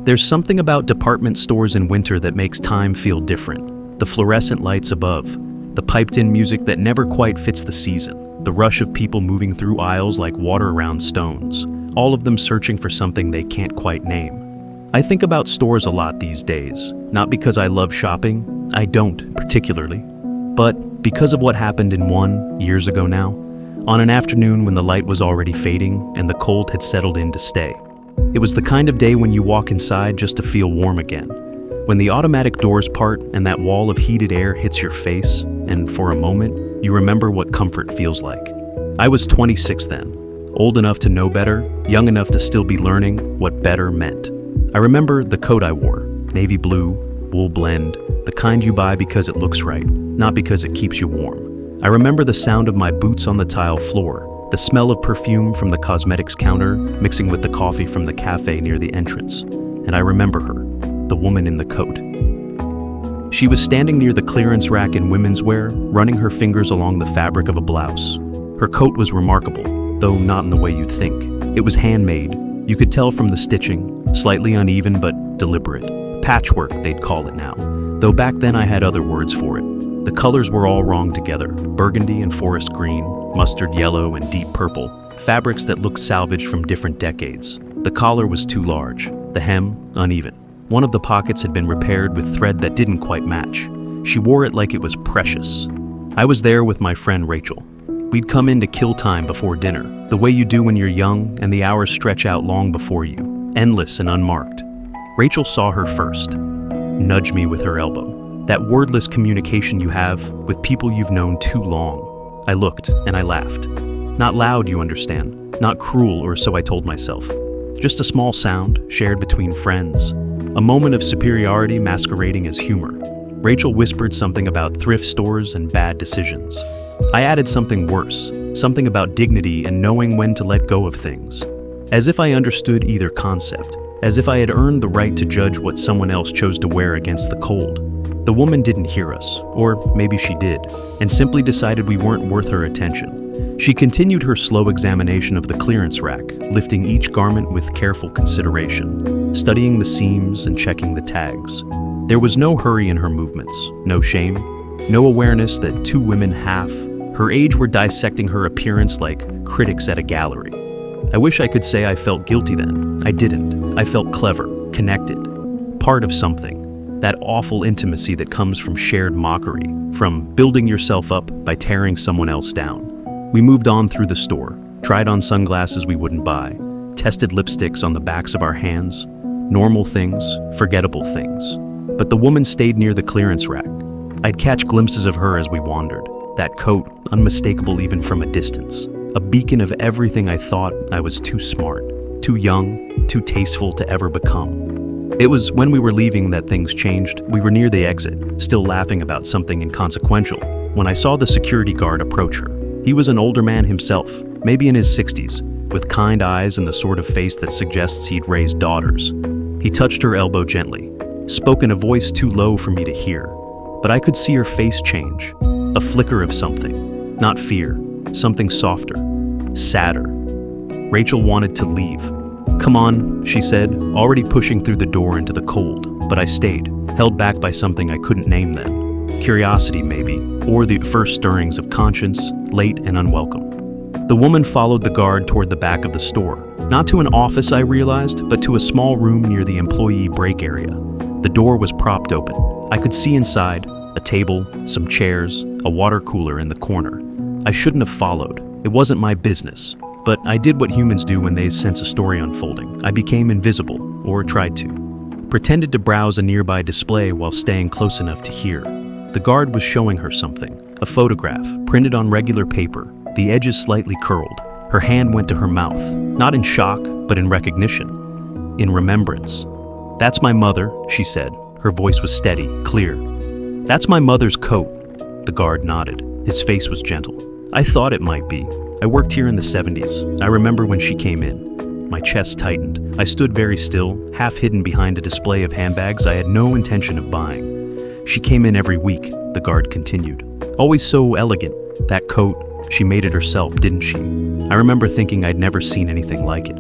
There's something about department stores in winter that makes time feel different. The fluorescent lights above, the piped-in music that never quite fits the season, the rush of people moving through aisles like water around stones, all of them searching for something they can't quite name. I think about stores a lot these days, not because I love shopping, I don't particularly, but because of what happened in one years ago now, on an afternoon when the light was already fading and the cold had settled in to stay. It was the kind of day when you walk inside just to feel warm again, when the automatic doors part and that wall of heated air hits your face, and for a moment, you remember what comfort feels like. I was 26 then, old enough to know better, young enough to still be learning what better meant. I remember the coat I wore, navy blue, wool blend, the kind you buy because it looks right, not because it keeps you warm. I remember the sound of my boots on the tile floor, the smell of perfume from the cosmetics counter mixing with the coffee from the cafe near the entrance. And I remember her, the woman in the coat. She was standing near the clearance rack in women's wear, running her fingers along the fabric of a blouse. Her coat was remarkable, though not in the way you'd think. It was handmade. You could tell from the stitching, slightly uneven but deliberate. Patchwork, they'd call it now, though back then I had other words for it. The colors were all wrong together, burgundy and forest green, mustard yellow and deep purple, fabrics that looked salvaged from different decades. The collar was too large, the hem uneven. One of the pockets had been repaired with thread that didn't quite match. She wore it like it was precious. I was there with my friend Rachel. We'd come in to kill time before dinner, the way you do when you're young and the hours stretch out long before you, endless and unmarked. Rachel saw her first, nudged me with her elbow. That wordless communication you have with people you've known too long. I looked and I laughed. Not loud, you understand, not cruel, or so I told myself. Just a small sound shared between friends, a moment of superiority masquerading as humor. Rachel whispered something about thrift stores and bad decisions. I added something worse, something about dignity and knowing when to let go of things. As if I understood either concept, as if I had earned the right to judge what someone else chose to wear against the cold. The woman didn't hear us, or maybe she did, and simply decided we weren't worth her attention. She continued her slow examination of the clearance rack, lifting each garment with careful consideration, studying the seams and checking the tags. There was no hurry in her movements, no shame, no awareness that two women half her age were dissecting her appearance like critics at a gallery. I wish I could say I felt guilty then. I didn't. I felt clever, connected, part of something. That awful intimacy that comes from shared mockery, from building yourself up by tearing someone else down. We moved on through the store, tried on sunglasses we wouldn't buy, tested lipsticks on the backs of our hands, normal things, forgettable things. But the woman stayed near the clearance rack. I'd catch glimpses of her as we wandered, that coat, unmistakable even from a distance, a beacon of everything I thought I was too smart, too young, too tasteful to ever become. It was when we were leaving that things changed. We were near the exit, still laughing about something inconsequential, when I saw the security guard approach her. He was an older man himself, maybe in his 60s, with kind eyes and the sort of face that suggests he'd raised daughters. He touched her elbow gently, spoke in a voice too low for me to hear, but I could see her face change, a flicker of something, not fear, something softer, sadder. Rachel wanted to leave. "Come on," she said, already pushing through the door into the cold, but I stayed, held back by something I couldn't name then. Curiosity, maybe, or the first stirrings of conscience, late and unwelcome. The woman followed the guard toward the back of the store, not to an office, I realized, but to a small room near the employee break area. The door was propped open. I could see inside, a table, some chairs, a water cooler in the corner. I shouldn't have followed. It wasn't my business. But I did what humans do when they sense a story unfolding. I became invisible, or tried to. Pretended to browse a nearby display while staying close enough to hear. The guard was showing her something, a photograph, printed on regular paper, the edges slightly curled. Her hand went to her mouth, not in shock, but in recognition, in remembrance. "That's my mother," she said. Her voice was steady, clear. "That's my mother's coat." The guard nodded. His face was gentle. "I thought it might be. I worked here in the 70s. I remember when she came in." My chest tightened. I stood very still, half hidden behind a display of handbags I had no intention of buying. "She came in every week," the guard continued. "Always so elegant. That coat, she made it herself, didn't she?" I remember thinking I'd never seen anything like it.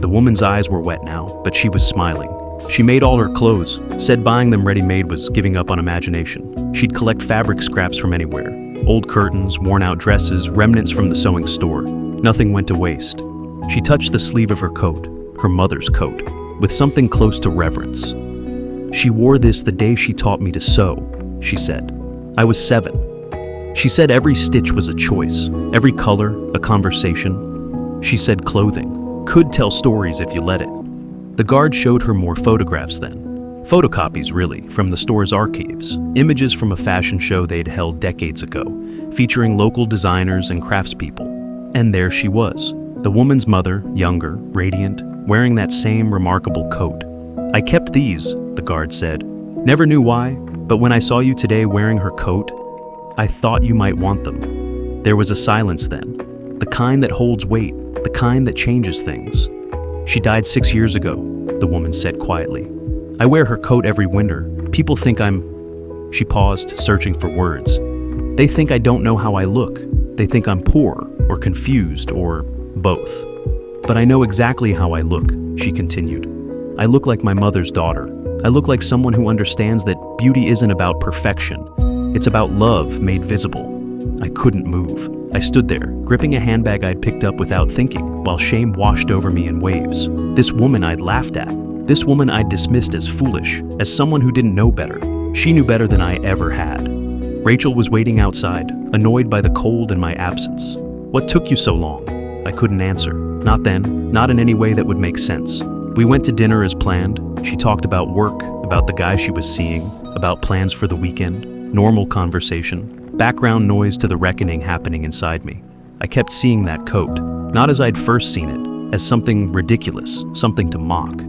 The woman's eyes were wet now, but she was smiling. She made all her clothes, said buying them ready-made was giving up on imagination. She'd collect fabric scraps from anywhere. Old curtains, worn-out dresses, remnants from the sewing store. Nothing went to waste. She touched the sleeve of her coat, her mother's coat, with something close to reverence. "She wore this the day she taught me to sew," she said. "I was 7. She said every stitch was a choice, every color, a conversation. She said clothing could tell stories if you let it." The guard showed her more photographs then. Photocopies, really, from the store's archives. Images from a fashion show they'd held decades ago, featuring local designers and craftspeople. And there she was, the woman's mother, younger, radiant, wearing that same remarkable coat. "I kept these," the guard said. "Never knew why, but when I saw you today wearing her coat, I thought you might want them." There was a silence then, the kind that holds weight, the kind that changes things. "She died 6 years ago," the woman said quietly. "I wear her coat every winter. People think I'm..." She paused, searching for words. "They think I don't know how I look. They think I'm poor, or confused, or both. But I know exactly how I look," she continued. "I look like my mother's daughter. I look like someone who understands that beauty isn't about perfection. It's about love made visible." I couldn't move. I stood there, gripping a handbag I'd picked up without thinking, while shame washed over me in waves. This woman I'd laughed at. This woman I'd dismissed as foolish, as someone who didn't know better. She knew better than I ever had. Rachel was waiting outside, annoyed by the cold and my absence. "What took you so long?" I couldn't answer. Not then, not in any way that would make sense. We went to dinner as planned. She talked about work, about the guy she was seeing, about plans for the weekend. Normal conversation. Background noise to the reckoning happening inside me. I kept seeing that coat, not as I'd first seen it, as something ridiculous, something to mock,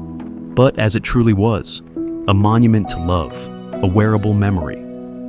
but as it truly was, a monument to love, a wearable memory,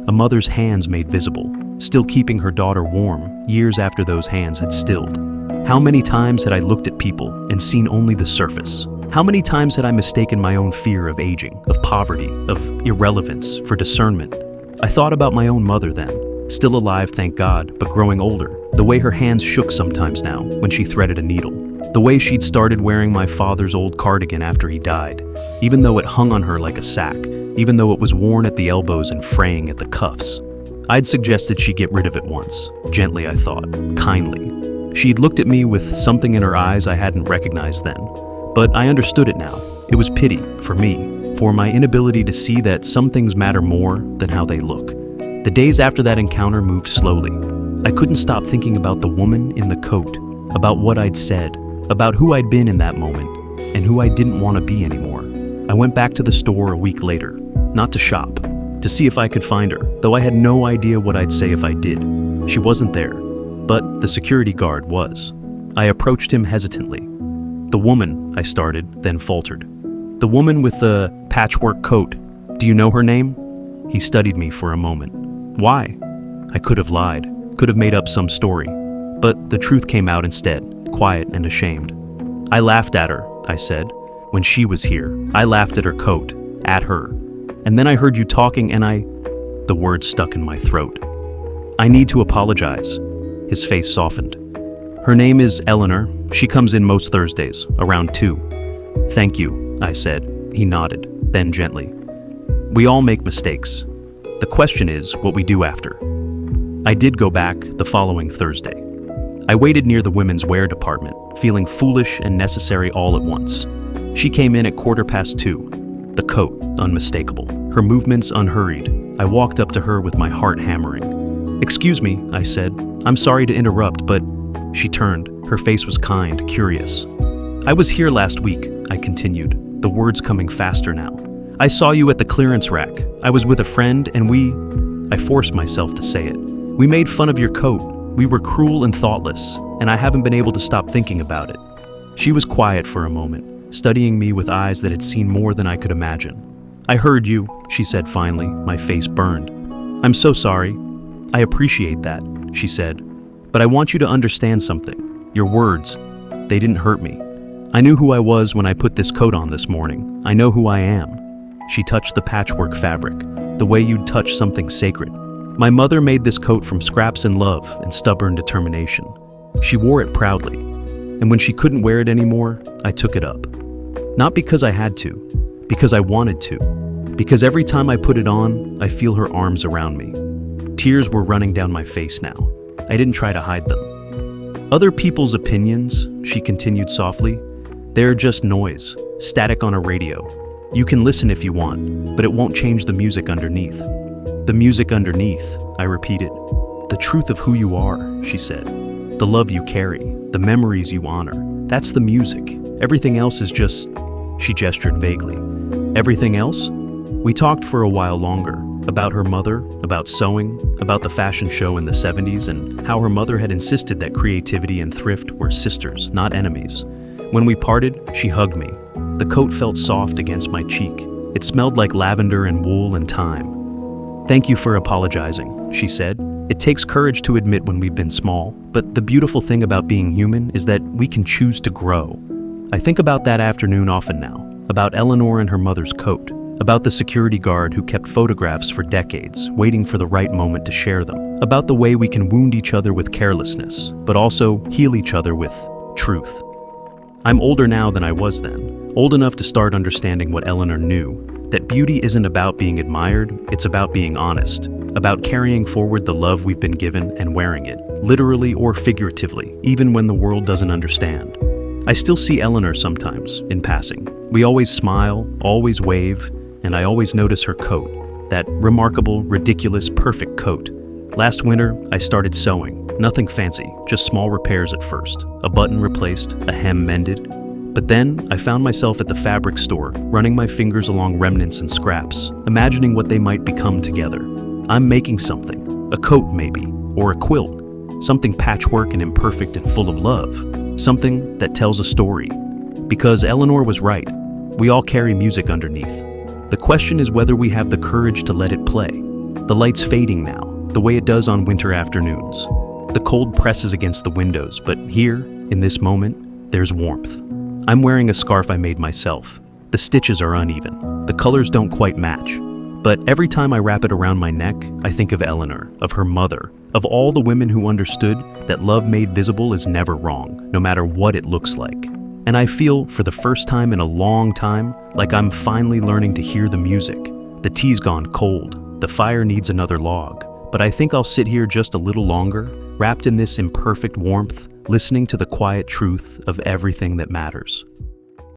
a mother's hands made visible, still keeping her daughter warm years after those hands had stilled. How many times had I looked at people and seen only the surface? How many times had I mistaken my own fear of aging, of poverty, of irrelevance for discernment? I thought about my own mother then, still alive, thank God, but growing older. The way her hands shook sometimes now when she threaded a needle. The way she'd started wearing my father's old cardigan after he died, even though it hung on her like a sack, even though it was worn at the elbows and fraying at the cuffs. I'd suggested she get rid of it once. Gently, I thought. Kindly. She'd looked at me with something in her eyes I hadn't recognized then. But I understood it now. It was pity, for me, for my inability to see that some things matter more than how they look. The days after that encounter moved slowly. I couldn't stop thinking about the woman in the coat, about what I'd said, about who I'd been in that moment, and who I didn't want to be anymore. I went back to the store a week later, not to shop, to see if I could find her, though I had no idea what I'd say if I did. She wasn't there, but the security guard was. I approached him hesitantly. "The woman," I started, then faltered. "The woman with the patchwork coat. Do you know her name?" He studied me for a moment. "Why?" I could have lied, could have made up some story, but the truth came out instead, quiet and ashamed. "I laughed at her," I said, "when she was here. I laughed at her coat, at her. And then I heard you talking and The words stuck in my throat. "I need to apologize." His face softened. "Her name is Eleanor. She comes in most Thursdays, around 2. "Thank you," I said. He nodded, then gently. "We all make mistakes. The question is what we do after." I did go back the following Thursday. I waited near the women's wear department, feeling foolish and necessary all at once. She came in at 2:15, the coat unmistakable, her movements unhurried. I walked up to her with my heart hammering. "Excuse me," I said. "I'm sorry to interrupt, but..." She turned. Her face was kind, curious. "I was here last week," I continued, the words coming faster now. "I saw you at the clearance rack. I was with a friend and I forced myself to say it. We made fun of your coat. We were cruel and thoughtless, and I haven't been able to stop thinking about it." She was quiet for a moment, studying me with eyes that had seen more than I could imagine. "I heard you," she said finally, my face burned. "I'm so sorry. I appreciate that," she said. "But I want you to understand something. Your words, they didn't hurt me. I knew who I was when I put this coat on this morning. I know who I am." She touched the patchwork fabric, the way you'd touch something sacred. "My mother made this coat from scraps and love and stubborn determination. She wore it proudly. And when she couldn't wear it anymore, I took it up. Not because I had to, Because I wanted to. Because every time I put it on, I feel her arms around me. Tears were running down my face now. I didn't try to hide them. Other people's opinions, she continued softly, they're just noise, static on a radio. You can listen if you want, but it won't change the music underneath. The music underneath, I repeated. The truth of who you are, she said. The love you carry, the memories you honor. That's the music. Everything else is just... She gestured vaguely. Everything else? We talked for a while longer, about her mother, about sewing, about the fashion show in the 70s, and how her mother had insisted that creativity and thrift were sisters, not enemies. When we parted, she hugged me. The coat felt soft against my cheek. It smelled like lavender and wool and thyme. Thank you for apologizing, she said. It takes courage to admit when we've been small, but the beautiful thing about being human is that we can choose to grow. I think about that afternoon often now, about Eleanor and her mother's coat, about the security guard who kept photographs for decades, waiting for the right moment to share them, about the way we can wound each other with carelessness, but also heal each other with truth. I'm older now than I was then, old enough to start understanding what Eleanor knew, that beauty isn't about being admired, it's about being honest, about carrying forward the love we've been given and wearing it, literally or figuratively, even when the world doesn't understand. I still see Eleanor sometimes, in passing. We always smile, always wave, and I always notice her coat, that remarkable, ridiculous, perfect coat. Last winter, I started sewing. Nothing fancy, just small repairs at first. A button replaced, a hem mended. But then, I found myself at the fabric store, running my fingers along remnants and scraps, imagining what they might become together. I'm making something, a coat maybe, or a quilt, something patchwork and imperfect and full of love, something that tells a story. Because Eleanor was right, we all carry music underneath. The question is whether we have the courage to let it play. The light's fading now, the way it does on winter afternoons. The cold presses against the windows, but here, in this moment, there's warmth. I'm wearing a scarf I made myself. The stitches are uneven. The colors don't quite match. But every time I wrap it around my neck, I think of Eleanor, of her mother, of all the women who understood that love made visible is never wrong, no matter what it looks like. And I feel, for the first time in a long time, like I'm finally learning to hear the music. The tea's gone cold. The fire needs another log. But I think I'll sit here just a little longer, wrapped in this imperfect warmth, listening to the quiet truth of everything that matters.